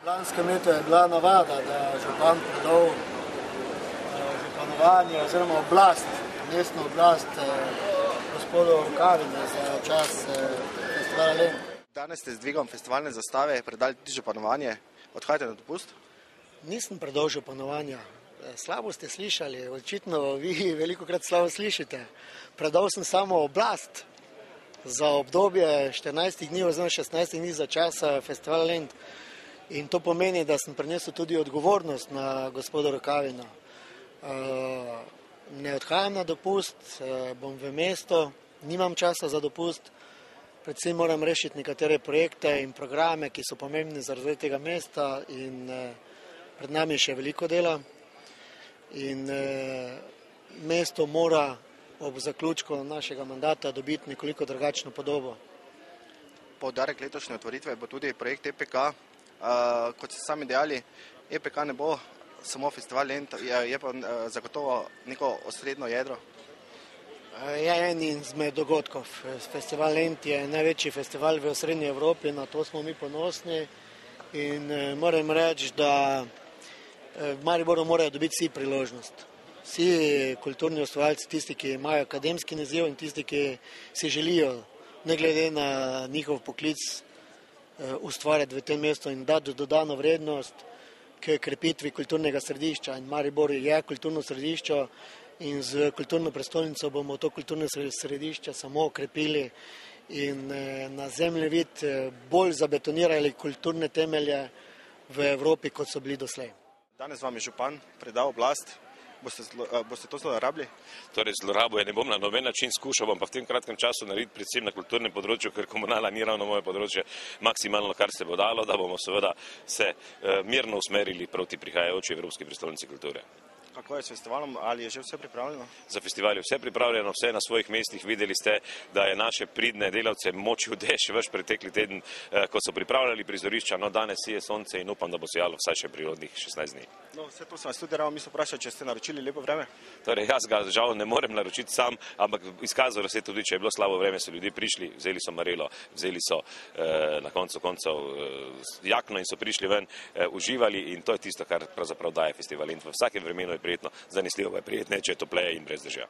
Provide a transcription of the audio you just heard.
Lanskem letu je bila navada, da župan predal županovanje oziroma oblast, mestno oblast gospodu Rukavini za čas festivala Lent. Danes ste z dvigom festivalne zastave predali tudi županovanje. Odhajate na dopust? Nisem predal županovanja. Slabo ste slišali, očitno vi velikokrat slabo slišite. Predal sem samo oblast za obdobje 14 dni oziroma 16 dni za čas festivala Lent. In to pomeni, da sem prinesel tudi odgovornost na gospoda Rukavina. Ne odhajam na dopust, bom v mesto, nimam časa za dopust, predvsem moram rešiti nekatere projekte in programe, ki so pomembni za razvoj tega mesta in pred nami je še veliko dela. In mesto mora ob zaključku našega mandata dobiti nekoliko drugačno podobo. Poudarek letošnje otvoritve bo tudi projekt EPK. Kot ste sami dejali, EPK ne bo samo festival Lent, je pa zagotovo neko osrednjo jedro. Je en izmed dogodkov. Festival Lent je največji festival v osrednji Evropi, na to smo mi ponosni in moram reči, da v Mariboru morajo dobiti vsi priložnost. Vsi kulturni ustvarjalci, tisti, ki imajo akademski naziv in tisti, ki si želijo, ne glede na njihov poklic, ustvarjati v tem mestu in dati dodano vrednost k krepitvi kulturnega središča. In Maribor je kulturno središče in z kulturno prestolnico bomo to kulturno središče samo okrepili in na zemljevid bolj zabetonirali kulturne temelje v Evropi, kot so bili doslej. Danes vam je župan predal oblast. Boste to zlorabili? Torej, zlorabo je ne bom na noben način skušal, bom pa v tem kratkem času narediti predvsem na kulturnem področju, ker komunala ni ravno moje področje, maksimalno, kar se bo dalo, da bomo seveda se mirno usmerili proti prihajajoči Evropski prestolnici kulture. Kako je s festivalom? Ali je že vse pripravljeno? Za festival je vse pripravljeno, vse na svojih mestih. Videli ste, da je naše pridne delavce močil dež vaš pretekli teden, ko so pripravljali prizorišča. No, danes je sonce in upam, da bo sijalo vsaj še prihodnjih 16 dni. No, vse to sem vas tudi ravno mislil vprašati, če ste naročili lepo vreme? Torej, jaz ga žal ne morem naročiti sam, ampak izkazalo se tudi, če je bilo slabo vreme, so ljudje prišli, vzeli so marelo, vzeli so na koncu jakno in so prišli ven, uživali in to je tisto, kar pravzaprav daje festival. In v vsakem vremenu je prijetno, zanesljivo pa je prijetne, če je topleje in brez dežja.